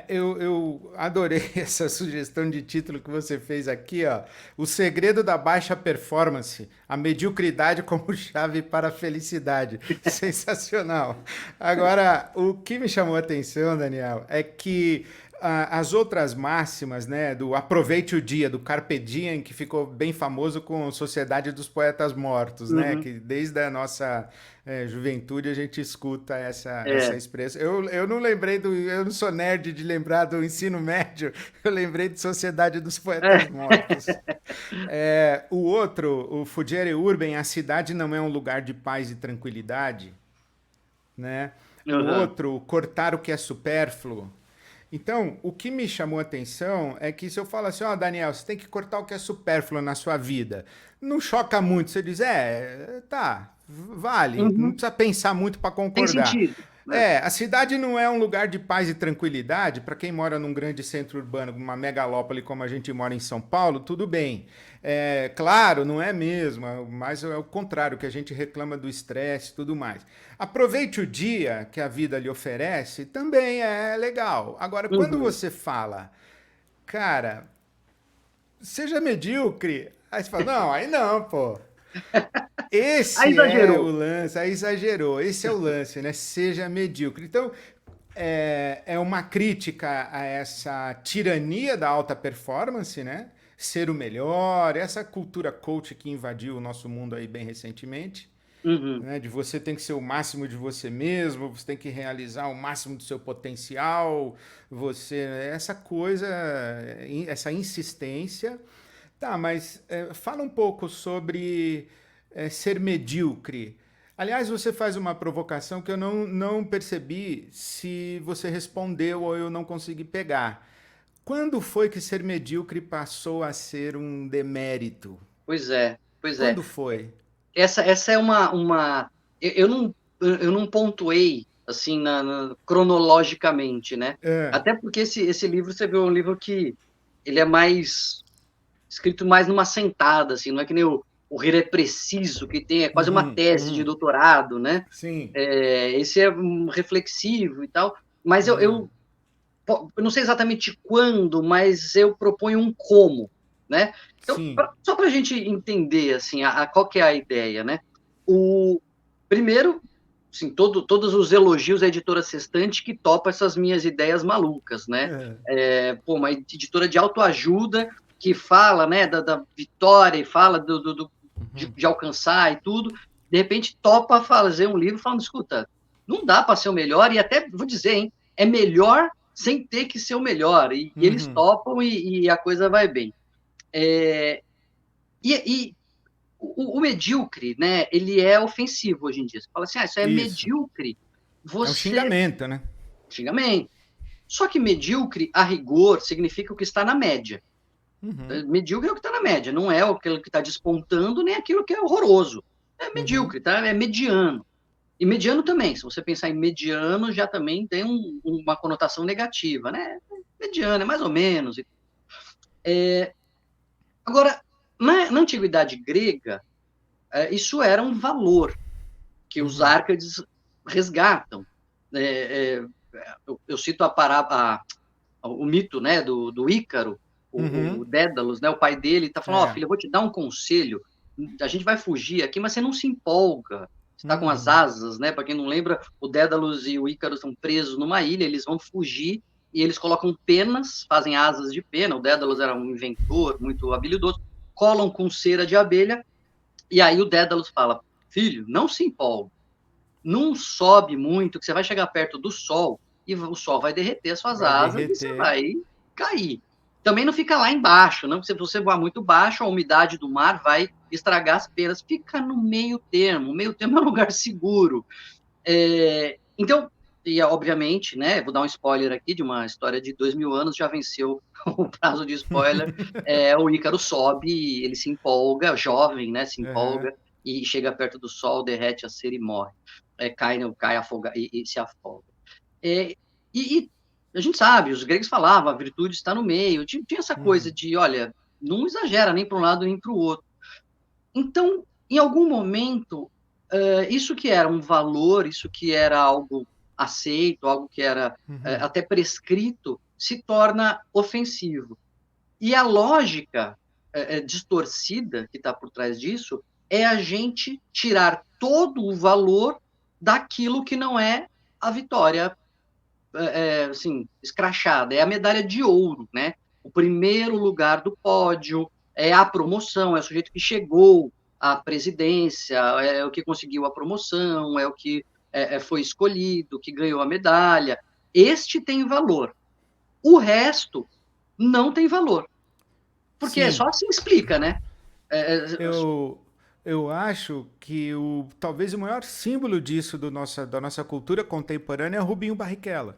Eu adorei essa sugestão de título que você fez aqui, ó. O segredo da baixa performance, a mediocridade como chave para a felicidade. Sensacional. Agora, o que me chamou a atenção, Daniel, é que as outras máximas, né, do aproveite o dia, do Carpe Diem, que ficou bem famoso com Sociedade dos Poetas Mortos, né, Uhum. que desde a nossa juventude a gente escuta essa É, expressão. Eu não lembrei eu não sou nerd de lembrar do ensino médio, eu lembrei de Sociedade dos Poetas é. Mortos. O outro, o Fugere Urben, a cidade não é um lugar de paz e tranquilidade, né? O Uhum. outro, cortar o que é supérfluo. Então, o que me chamou a atenção é que se eu falo assim, ó, Daniel, você tem que cortar o que é supérfluo na sua vida, não choca muito. Você diz, tá, vale, não Uhum. precisa pensar muito para Tem concordar. sentido, né? A cidade não é um lugar de paz e tranquilidade. Para quem mora num grande centro urbano, uma megalópole como a gente mora em São Paulo, tudo bem. Claro, não é mesmo, mas é o contrário, que a gente reclama do estresse e tudo mais. Aproveite o dia que a vida lhe oferece, também é legal. Agora, quando Uhum. você fala, cara, seja medíocre, aí você fala, não, aí não, pô. Aí Esse é o exagerou. lance, aí exagerou. Esse é o lance, né? Seja medíocre. Então, é uma crítica a essa tirania da alta performance, né? Ser o melhor, essa cultura coach que invadiu o nosso mundo aí bem recentemente, Uhum. né? De você tem que ser o máximo de você mesmo, você tem que realizar o máximo do seu potencial, essa coisa, essa insistência. Tá, mas fala um pouco sobre ser medíocre. Aliás, você faz uma provocação que eu não percebi se você respondeu ou eu não consegui pegar. Quando foi que ser medíocre passou a ser um demérito? Pois é, pois é. Quando foi? Essa é eu eu não pontuei assim cronologicamente, né? É. Até porque esse livro você vê é um livro que ele é mais escrito mais numa sentada, assim, não é que nem o Rir é Preciso, que tem, é quase uma Uhum, tese de uhum. doutorado, né? Sim. Esse é reflexivo e tal, mas eu não sei exatamente quando, mas eu proponho um como, né? Então, Sim. só para a gente entender, assim, qual que é a ideia, né? O primeiro, assim, todos os elogios à editora Sextante que topa essas minhas ideias malucas, né? Pô, uma editora de autoajuda que fala, né, da vitória e fala de alcançar e tudo, de repente topa fazer um livro falando, escuta, não dá para ser o melhor, e até vou dizer, hein, é melhor sem ter que ser o melhor, e eles Uhum. topam e a coisa vai bem. É, e o medíocre, né, ele é ofensivo hoje em dia. Você fala assim, isso é Isso. medíocre, É um você... xingamento, né? Xingamento. Só que medíocre, a rigor, significa o que está na média. Medíocre é o que está na média, não é aquilo que está despontando, nem aquilo que é horroroso. É Uhum. medíocre, tá? É mediano. E mediano também, se você pensar em mediano, já também tem uma conotação negativa, né? Mediano, é mais ou menos. Agora, na antiguidade grega, isso era um valor que os Uhum. Árcades resgatam. É, é, eu cito o mito, né, do Ícaro, o Uhum. Dédalus, né, o pai dele, está falando, ó, É. filho, eu vou te dar um conselho, a gente vai fugir aqui, mas você não se empolga, está com as Uhum. asas, né, para quem não lembra, o Dédalus e o Ícaro estão presos numa ilha, eles vão fugir e eles colocam penas, fazem asas de pena, o Dédalus era um inventor muito habilidoso, colam com cera de abelha, e aí o Dédalus fala, filho, não se empolgue, não sobe muito, que você vai chegar perto do sol e o sol vai derreter as suas Vai asas e você derreter. vai cair. Também não fica lá embaixo, não, porque se você voar muito baixo, a umidade do mar vai estragar as penas. Fica no meio termo. O meio termo é um lugar seguro. Então, e obviamente, né, vou dar um spoiler aqui de uma história de 2000 anos, já venceu o prazo de spoiler, o Ícaro sobe, ele se empolga, jovem, né, se Uhum. empolga, e chega perto do sol, derrete a cera e morre, cai afoga, e se afoga. É, e a gente sabe, os gregos falavam, a virtude está no meio, tinha essa coisa de, olha, não exagera nem para um lado nem para o outro. Então, em algum momento, isso que era um valor, isso que era algo aceito, algo que era até prescrito, se torna ofensivo. E a lógica distorcida que está por trás disso é a gente tirar todo o valor daquilo que não é a vitória assim, escrachada, é a medalha de ouro, né? O primeiro lugar do pódio, é a promoção, é o sujeito que chegou à presidência, é o que conseguiu a promoção, é o que foi escolhido, que ganhou a medalha. Este tem valor. O resto não tem valor. Porque Sim. só assim explica, né? Eu acho que talvez o maior símbolo disso da nossa cultura contemporânea é o Rubinho Barrichello.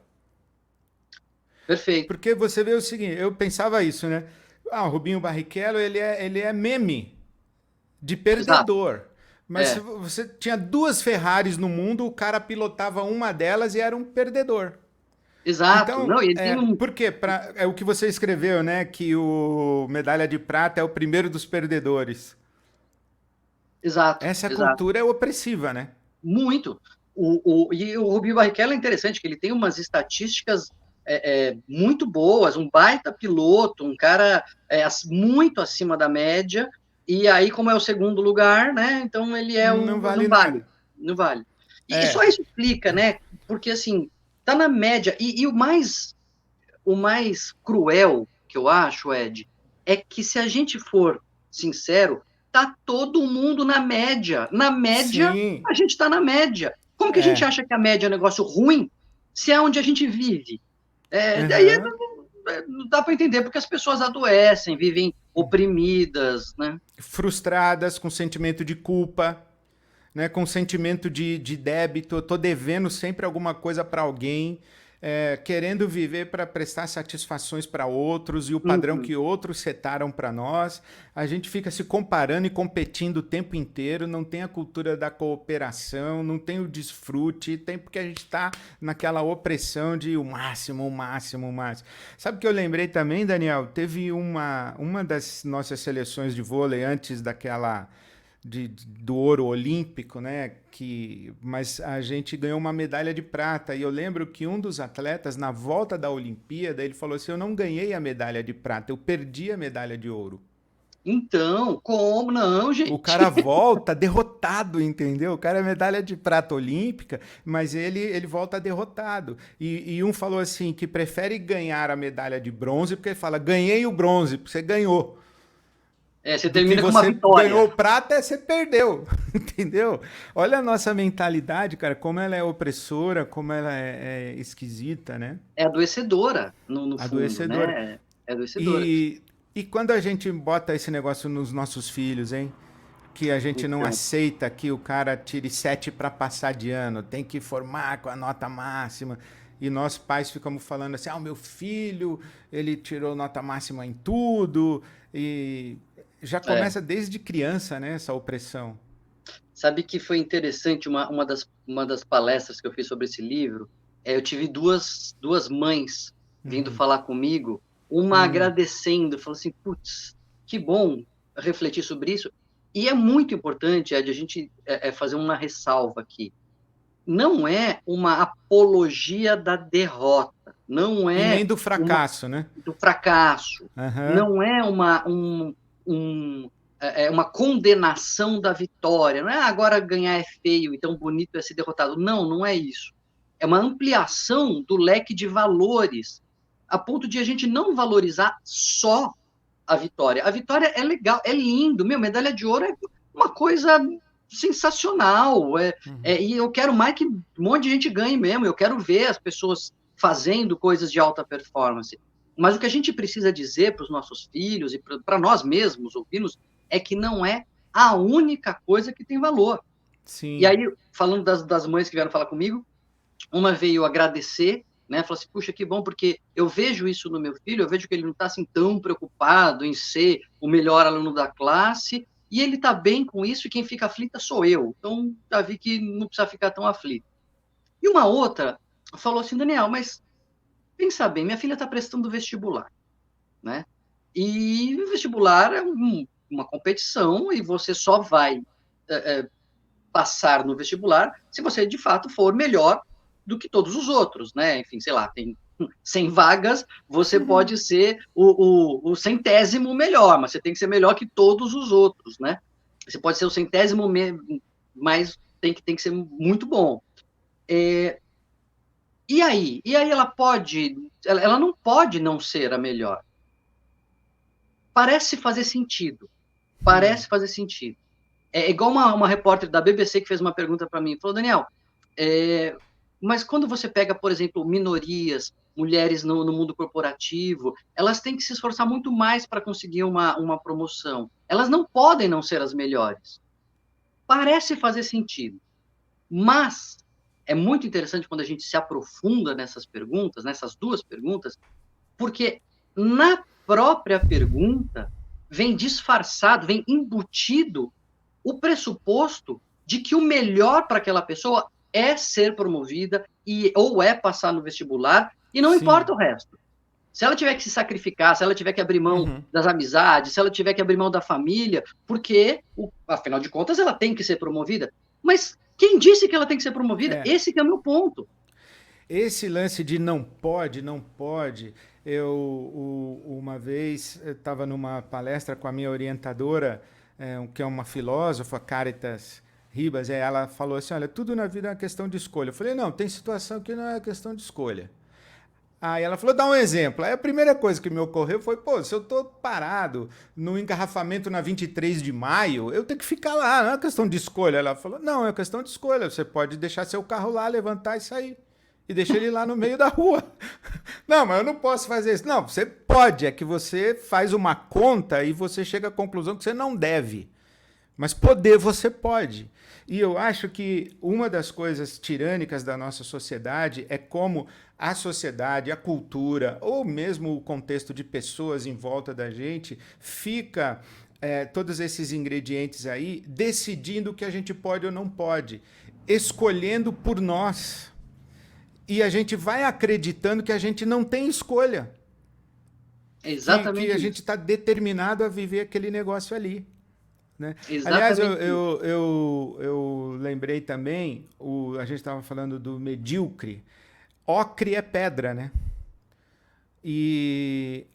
Perfeito. Porque você vê o seguinte, eu pensava isso, né? Ah, o Rubinho Barrichello, ele é meme de Exato. perdedor. Mas se você tinha duas Ferraris no mundo, o cara pilotava uma delas e era um perdedor. Exato. Então, Não, ele tem um... por quê? É o que você escreveu, né? Que o medalha de prata é o primeiro dos perdedores. Exato, Essa exato. cultura é opressiva, né? Muito. E o Rubinho Barrichello é interessante, que ele tem umas estatísticas muito boas, um baita piloto, um cara muito acima da média, e aí, como é o segundo lugar, né? Então ele Não não vale vale, nada. não vale. E só É. isso explica, né? Porque assim, tá na média, e o mais cruel que eu acho, Ed, é que se a gente for sincero, tá todo mundo na média. Na média, Sim. a gente está na média. Como que a gente É. acha que a média é um negócio ruim se é onde a gente vive? Daí Uhum. não dá para entender porque as pessoas adoecem, vivem oprimidas, né? Frustradas, com sentimento de culpa, né? Com sentimento de débito. Eu tô devendo sempre alguma coisa para alguém. Querendo viver para prestar satisfações para outros e o padrão Uhum. que outros setaram para nós. A gente fica se comparando e competindo o tempo inteiro, não tem a cultura da cooperação, não tem o desfrute, tem porque a gente está naquela opressão de o máximo, o máximo, o máximo. Sabe o que eu lembrei também, Daniel? Teve uma das nossas seleções de vôlei antes daquela do ouro olímpico, né? Mas a gente ganhou uma medalha de prata. E eu lembro que um dos atletas, na volta da Olimpíada, ele falou assim: eu não ganhei a medalha de prata, eu perdi a medalha de ouro. Então, como não, O gente? cara volta derrotado, entendeu? O cara é medalha de prata olímpica, mas ele volta derrotado. E um falou assim que prefere ganhar a medalha de bronze, porque ele fala: ganhei o bronze, porque você ganhou. Você Do que termina com uma você ganhou vitória. prata, você perdeu, entendeu? Olha a nossa mentalidade, cara, como ela é opressora, como ela é esquisita, né? É adoecedora, no fundo, Adoecedora. né? É adoecedora. E, e quando a gente bota esse negócio nos nossos filhos, hein? Que a gente não Então, aceita que o cara tire 7 para passar de ano, tem que formar com a nota máxima. E nós pais ficamos falando assim: ah, o meu filho, ele tirou nota máxima em tudo. E já é. começa desde criança, né, essa opressão. Sabe que foi interessante uma das palestras que eu fiz sobre esse livro? Eu tive duas mães vindo falar comigo, uma agradecendo, falou assim, putz, que bom refletir sobre isso. E é muito importante, Ed, a gente fazer uma ressalva aqui. Não é uma apologia da derrota, não E é nem do uma fracasso, né? do fracasso, Aham. não é uma condenação da vitória, não é agora ganhar é feio e tão bonito é ser derrotado. Não, não é isso. É uma ampliação do leque de valores, a ponto de a gente não valorizar só a vitória. A vitória é legal, é lindo, meu, medalha de ouro é uma coisa sensacional, e eu quero mais que um monte de gente ganhe mesmo, eu quero ver as pessoas fazendo coisas de alta performance. Mas o que a gente precisa dizer para os nossos filhos e para nós mesmos ouvirmos é que não é a única coisa que tem valor. E Sim. aí, falando das mães que vieram falar comigo, uma veio agradecer, né? Falou assim, puxa, que bom, porque eu vejo isso no meu filho, eu vejo que ele não está assim tão preocupado em ser o melhor aluno da classe, e ele está bem com isso, e quem fica aflita sou eu. Então, já vi que não precisa ficar tão aflito. E uma outra falou assim, Daniel, mas pensa bem, minha filha está prestando vestibular, né? E o vestibular é uma competição e você só vai passar no vestibular se você, de fato, for melhor do que todos os outros, né? Enfim, sei lá, tem 100 vagas, você pode ser o centésimo melhor, mas você tem que ser melhor que todos os outros, né? Você pode ser o centésimo, mas tem que ser muito bom. E aí? Ela não pode não ser a melhor. Parece fazer sentido. Parece fazer sentido. É igual uma repórter da BBC que fez uma pergunta para mim. Falou, Daniel, mas quando você pega, por exemplo, minorias, mulheres no mundo corporativo, elas têm que se esforçar muito mais para conseguir uma promoção. Elas não podem não ser as melhores. Parece fazer sentido. Mas é muito interessante quando a gente se aprofunda nessas perguntas, nessas duas perguntas, porque na própria pergunta vem disfarçado, vem embutido o pressuposto de que o melhor para aquela pessoa é ser promovida ou é passar no vestibular, e não importa o resto. Se ela tiver que se sacrificar, se ela tiver que abrir mão das amizades, se ela tiver que abrir mão da família, porque, afinal de contas, ela tem que ser promovida. Mas quem disse que ela tem que ser promovida? Esse que é o meu ponto. Esse lance de não pode, não pode. Uma vez, eu estava numa palestra com a minha orientadora, que é uma filósofa, Caritas Ribas, e ela falou assim, olha, tudo na vida é uma questão de escolha. Eu falei, não, tem situação que não é questão de escolha. Aí ela falou, dá um exemplo. Aí a primeira coisa que me ocorreu foi, pô, se eu tô parado no engarrafamento na 23 de maio, eu tenho que ficar lá, não é questão de escolha. Ela falou, não, é questão de escolha, você pode deixar seu carro lá, levantar e sair. E deixar ele lá no meio da rua. Não, mas eu não posso fazer isso. Não, você pode, é que você faz uma conta e você chega à conclusão que você não deve. Mas poder você pode. E eu acho que uma das coisas tirânicas da nossa sociedade é como a sociedade, a cultura, ou mesmo o contexto de pessoas em volta da gente, fica todos esses ingredientes aí decidindo o que a gente pode ou não pode, escolhendo por nós. E a gente vai acreditando que a gente não tem escolha. Exatamente. Que a gente está determinado a viver aquele negócio ali. Né? Aliás, eu lembrei também, a gente estava falando do medíocre. Ocre é pedra, né? E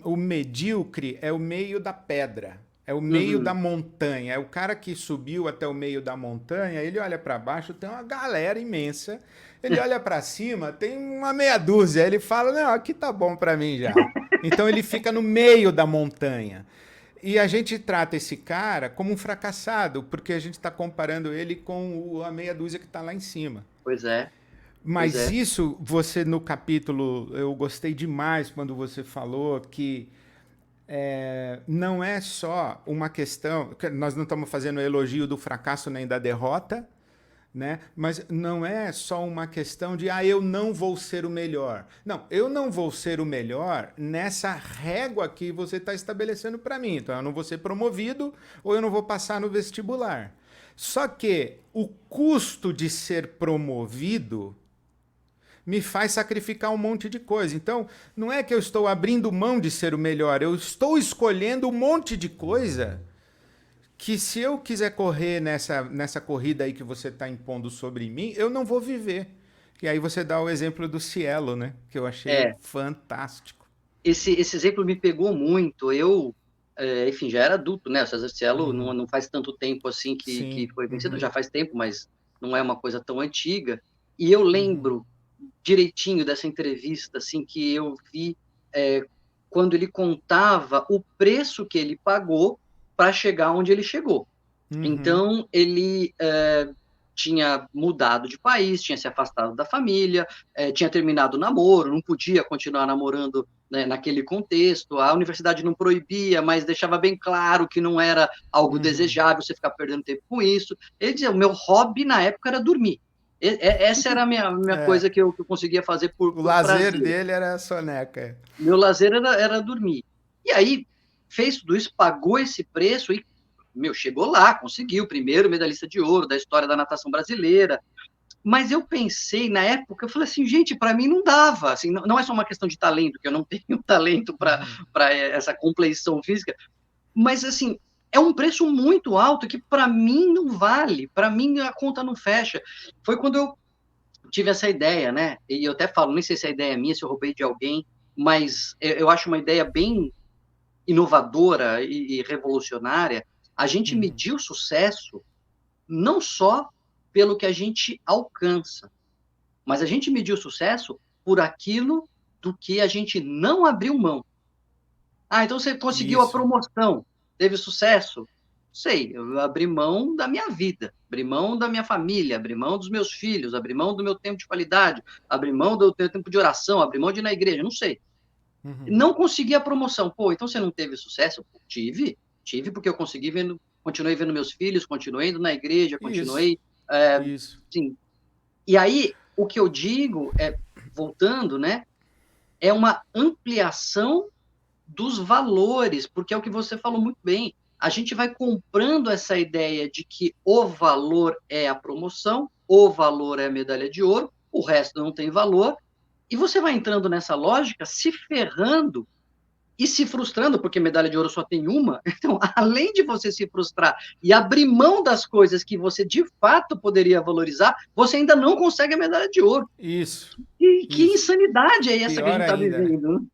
o medíocre é o meio da pedra, é o meio da montanha. É o cara que subiu até o meio da montanha, ele olha para baixo, tem uma galera imensa. Ele olha para cima, tem uma meia dúzia. Ele fala, não, aqui tá bom para mim já. Então ele fica no meio da montanha. E a gente trata esse cara como um fracassado, porque a gente está comparando ele com a meia dúzia que está lá em cima. Pois é. Mas isso, você no capítulo, eu gostei demais quando você falou que não é só uma questão, nós não estamos fazendo elogio do fracasso nem da derrota, né? Mas não é só uma questão de eu não vou ser o melhor. Não, eu não vou ser o melhor nessa régua que você está estabelecendo para mim. Então, eu não vou ser promovido ou eu não vou passar no vestibular. Só que o custo de ser promovido me faz sacrificar um monte de coisa. Então, não é que eu estou abrindo mão de ser o melhor, eu estou escolhendo um monte de coisa que se eu quiser correr nessa corrida aí que você está impondo sobre mim, eu não vou viver. E aí você dá o exemplo do Cielo, né? Que eu achei fantástico. Esse exemplo me pegou muito. Eu, enfim, já era adulto, né? O César Cielo não faz tanto tempo assim que foi vencido. Já faz tempo, mas não é uma coisa tão antiga. E eu lembro direitinho dessa entrevista, assim, que eu vi quando ele contava o preço que ele pagou para chegar onde ele chegou. Então, ele tinha mudado de país, tinha se afastado da família, tinha terminado o namoro, não podia continuar namorando, né, naquele contexto, a universidade não proibia, mas deixava bem claro que não era algo desejável você ficar perdendo tempo com isso. Ele dizia, o meu hobby na época era dormir. Essa era a minha coisa que eu conseguia fazer por lazer prazer. Dele era a soneca. Meu lazer era dormir. E aí, fez tudo isso, pagou esse preço e, chegou lá, conseguiu o primeiro medalhista de ouro da história da natação brasileira. Mas eu pensei, na época, eu falei assim, gente, para mim não dava. Assim, não é só uma questão de talento, que eu não tenho talento para essa compleição física, mas, assim, é um preço muito alto que para mim não vale, para mim a conta não fecha. Foi quando eu tive essa ideia, né? E eu até falo, nem sei se a ideia é minha, se eu roubei de alguém, mas eu acho uma ideia bem inovadora e revolucionária. A gente Uhum. medir o sucesso não só pelo que a gente alcança, mas a gente medir o sucesso por aquilo do que a gente não abriu mão. Ah, então você conseguiu a Isso, promoção, teve sucesso? Sei, eu abri mão da minha vida, abri mão da minha família, abri mão dos meus filhos, abri mão do meu tempo de qualidade, abri mão do meu tempo de oração, abri mão de ir na igreja, não sei. uhum. Não consegui a promoção. Pô, então você não teve sucesso? Tive porque eu consegui vendo, continuei vendo meus filhos, continuei indo na igreja, Isso, continuei, é, isso. sim. E aí, o que eu digo é, voltando, né, é uma ampliação dos valores, porque é o que você falou muito bem. A gente vai comprando essa ideia de que o valor é a promoção, o valor é a medalha de ouro, o resto não tem valor, e você vai entrando nessa lógica, se ferrando e se frustrando, porque medalha de ouro só tem uma. Então, além de você se frustrar e abrir mão das coisas que você de fato poderia valorizar, você ainda não consegue a medalha de ouro. Isso, E que isso. insanidade é essa que a Pior gente está ainda, né? vivendo?